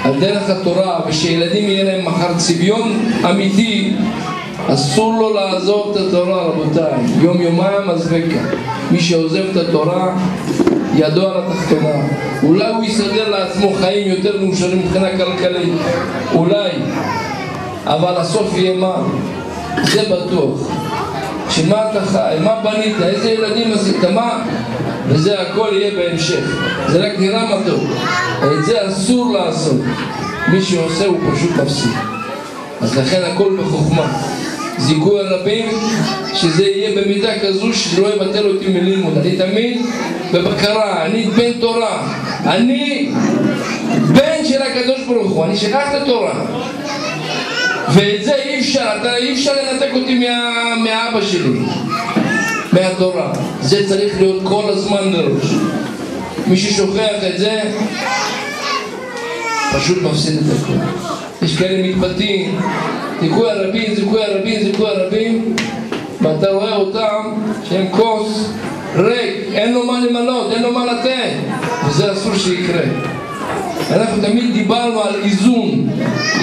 S7: על דרך התורה, ושילדים יהיה להם מחר צביון אמיתי, אסור לו לעזוב את התורה רבותיי. יום יומיים עזבקה. מי שעוזב את התורה ידו על התחתונה. אולי הוא יסדר לעצמו חיים יותר מאושרים מבחינה כלכלית, אולי, אבל הסוף יהיה מה? זה בטוח. שמה אתה חי, מה בנית, איזה ילדים עשית, מה? וזה הכל יהיה בהמשך. זה רק נראה מה טוב. את זה אסור לעשות. מי שעושה הוא פשוט מפסיד. אז לכן הכל בחוכמה. זיכוי הרבים, שזה יהיה במידה כזו שלא יבטל אותי מלימוד. אני תמיד בבקרה, אני בן תורה. אני בן של הקדוש ברוך הוא, אני שלח את התורה. ואת זה אי אפשר לנתק אותי מאבא שלי, מהתורה. זה צריך להיות כל הזמן לראש. מי ששוכח את זה, פשוט מפסיד את הכל. יש כאלה מתבטאים, זיכוי הרבים, זיכוי הרבים, זיכוי הרבים, ואתה רואה אותם שהם כוס ריק, אין לו מה למלות, אין לו מה לתת, וזה אסור שיקרה. אנחנו תמיד דיברנו על איזון,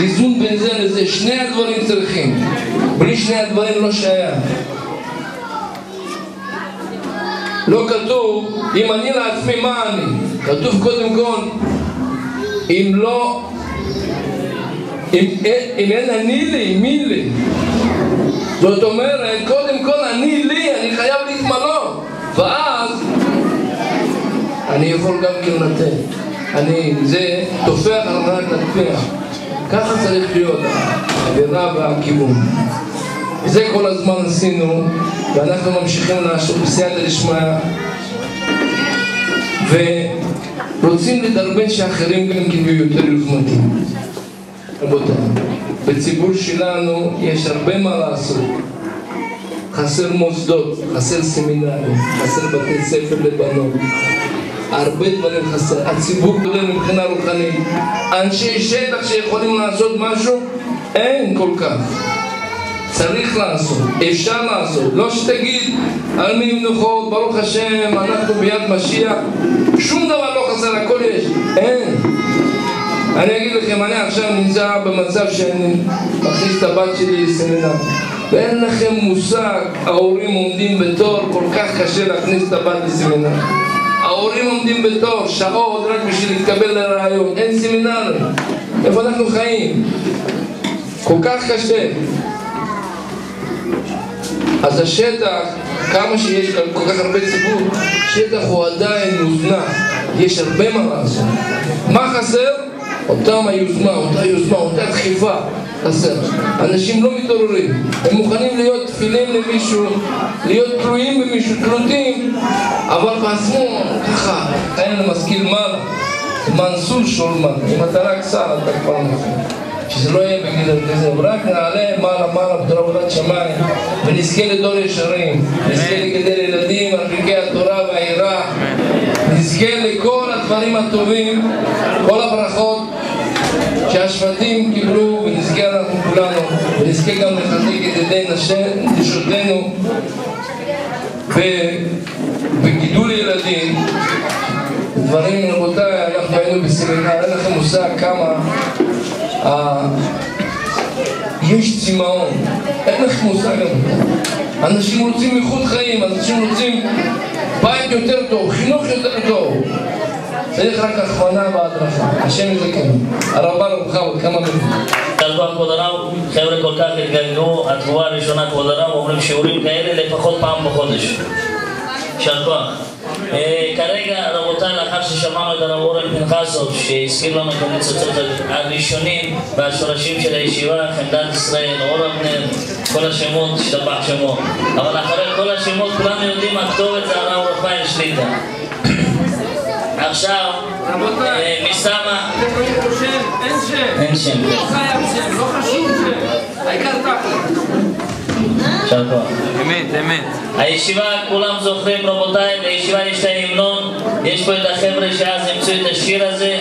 S7: איזון בין זה לזה, שני הדברים צריכים, בלי שני הדברים לא שייך. לא כתוב, אם אני לעצמי מה אני, כתוב קודם כל, אם אין אני לי, מי לי. זאת אומרת, קודם כל אני לי, אני חייב להתמלות, ואז אני יכול גם כן לתת. זה תופח על מנת לתפח. ככה צריך להיות האווירה והכיוון. זה כל הזמן עשינו, ואנחנו ממשיכים לעשות בסייעתא דשמיא, ורוצים לדרבן שאחרים גם כן יהיו יותר יוזמתיים. רבותיי, בציבור שלנו יש הרבה מה לעשות. חסר מוסדות, חסר סמינרים, חסר בתי ספר לבנות, הרבה דברים חסר. הציבור כולל מבחינה רוחנית, אנשי שטח שיכולים לעשות משהו, אין כל כך. צריך לעשות, אפשר לעשות, לא שתגיד על מי מנוחות, ברוך השם, אנחנו ביד משיח, שום דבר לא חסר, הכל יש, אין. אני אגיד לכם, אני עכשיו נמצא במצב שאני מכניס את הבת שלי לסמינר, ואין לכם מושג, ההורים עומדים בתור, כל כך קשה להכניס את הבת לסמינר. ההורים עומדים בתור, שעות רק בשביל להתקבל לרעיון, אין סמינרים. איפה אנחנו חיים? כל כך קשה. אז השטח, כמה שיש כל כך הרבה ציבור, שטח הוא עדיין מוזנח, יש הרבה מה לעשות. מה חסר? אותם היוזמה, אותה דחיפה חסר. אנשים לא מתעוררים, הם מוכנים להיות תפילים למישהו, להיות תלויים במישהו, תלותים, אבל בעצמו ככה, אין למשכיל מעלה, מנסול שולמן, אם אתה רק שר אתה כבר נכון. שזה לא יהיה בגדר כזה, ורק נעלה מעלה בתור עבודת שמיים, ונזכה לדור ישרים, נזכה לגדל ילדים, מרחיקי התורה והיראה, נזכה לכל הדברים הטובים, כל הברכות שהשבטים קיבלו, ונזכה אנחנו כולנו, ונזכה גם לחזק את ידי נשותינו בגידול ילדים. דברים, רבותיי, אנחנו היינו בסמינר, אין לכם מושג כמה יש צמאון, אין לכם מושג. אנשים רוצים איכות חיים, אנשים רוצים בית יותר טוב, חינוך יותר טוב. צריך רק הכוונה והדרכה, השם יזכם. הרבה רבך עוד כמה מילים.
S5: תלכו כבוד הרב, חבר'ה כל כך התגלגלו, התגובה הראשונה כבוד הרב, אומרים שיעורים כאלה לפחות פעם בחודש. יישר כוח. כרגע רבותיי, לאחר ששמענו את הרב אורן פנחסוב שהזכיר לנו את הניצוצות הראשונים והשורשים של הישיבה, חמדת ישראל, אור אבנר, כל השמות, השתבח שמו, אבל אחרי כל השמות כולנו יודעים הכתובת זה הרב רפאל שליט"א. עכשיו, מסמה אין שם, לא חייב שם, לא חשוב שם, העיקר תכל'ס. יישר כוח. אמת. הישיבה, כולם זוכרים רבותיי, לישיבה יש לה המנון, יש פה את החבר'ה שאז ימצאו את השיר הזה,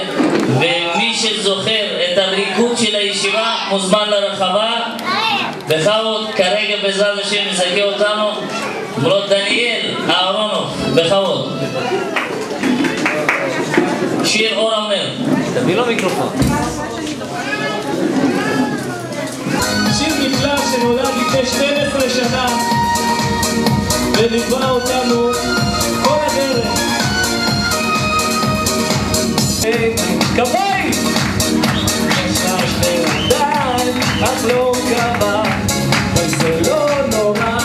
S5: ומי שזוכר את הריקוד של הישיבה מוזמן לרחבה, בכבוד, כרגע בעזרת השם מזכה אותנו, מולות דניאל אהרונוב, בכבוד. שיר אור אבנר. תביא לו מיקרופון.
S11: שיר נפלא שנולד לפני 12 שנה וליווה אותנו כל הדרך. כבאי! ישר שעדיין אך לא קבע, אבל זה לא נורא.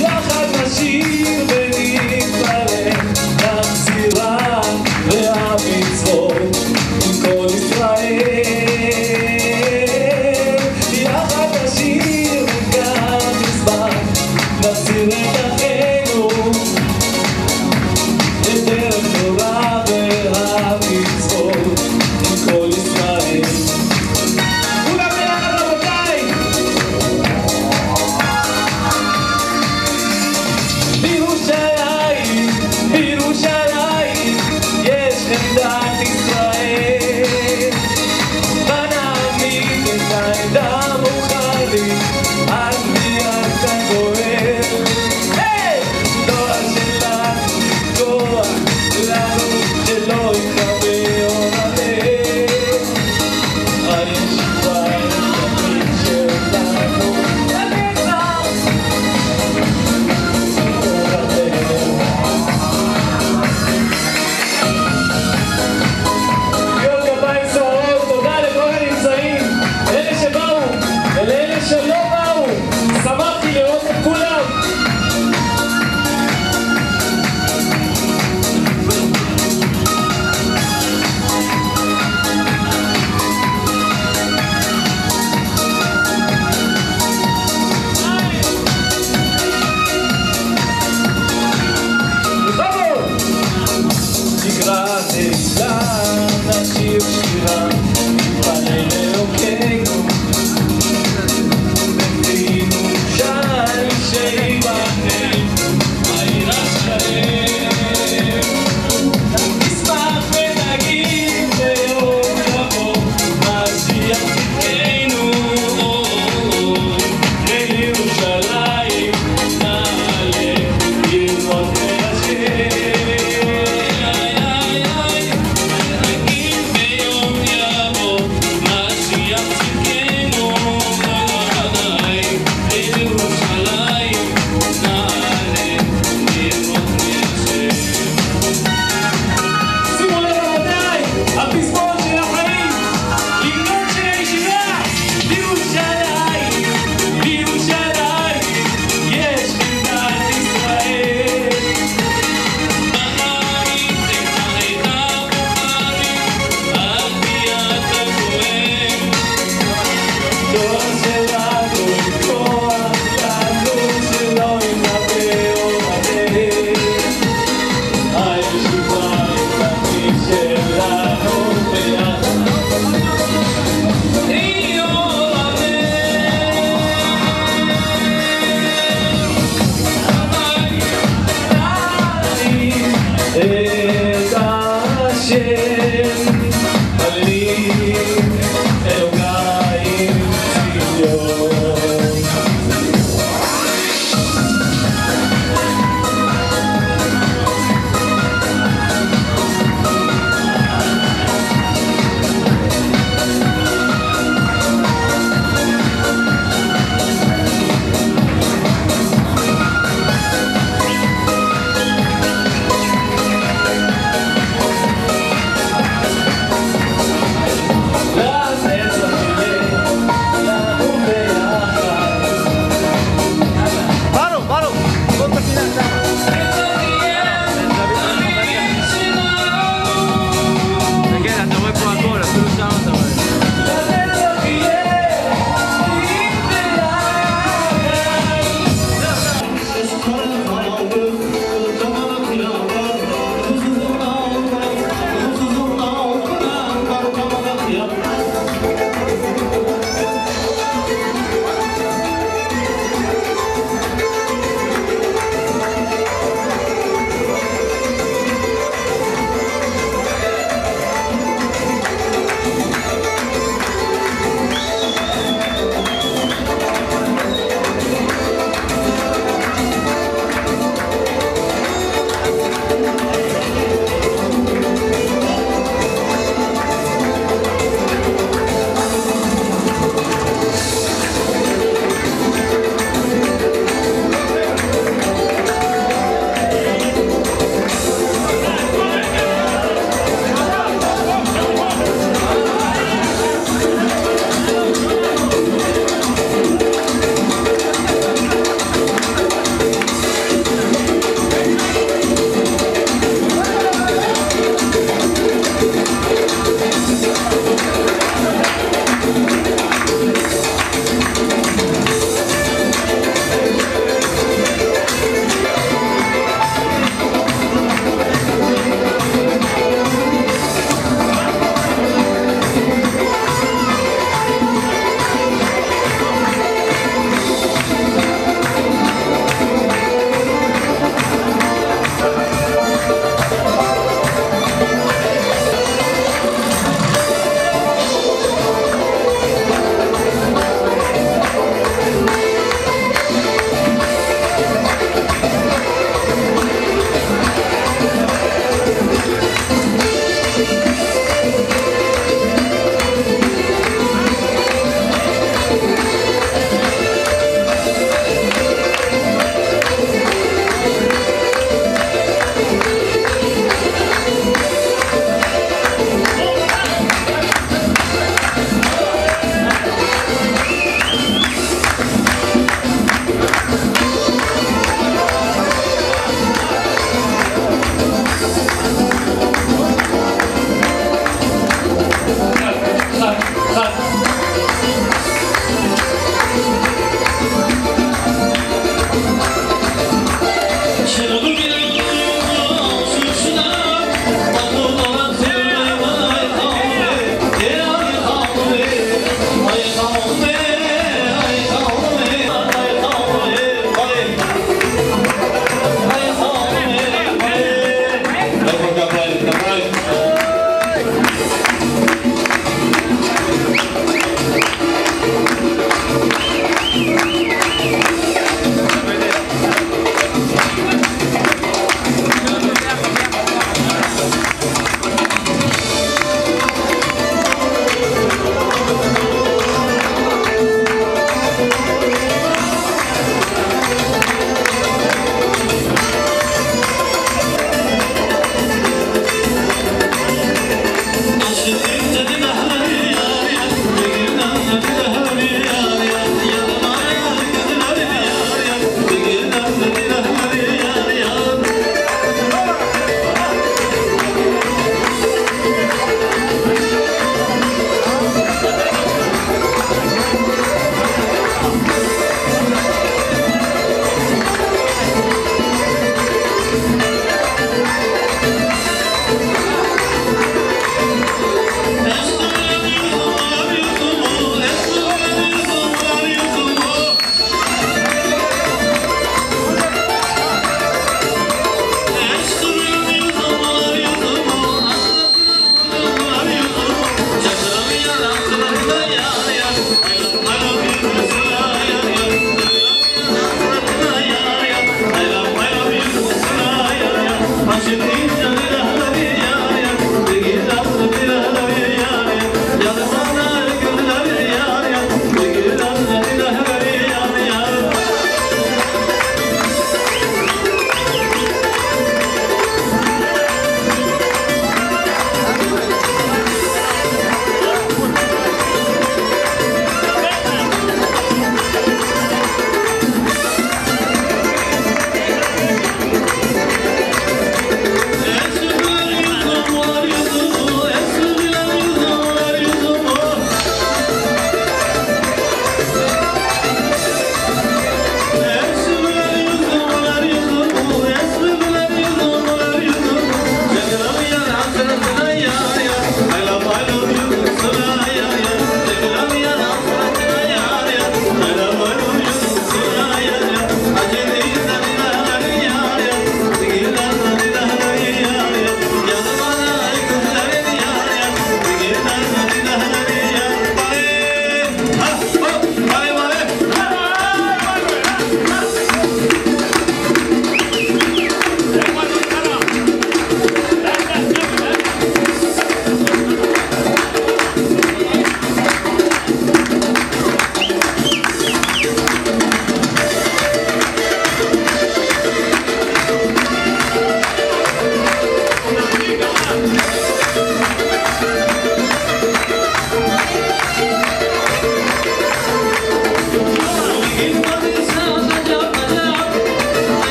S11: יחד נשיר ונתפלל לחזירה והמצוות עם כל ישראל. כולם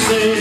S11: Say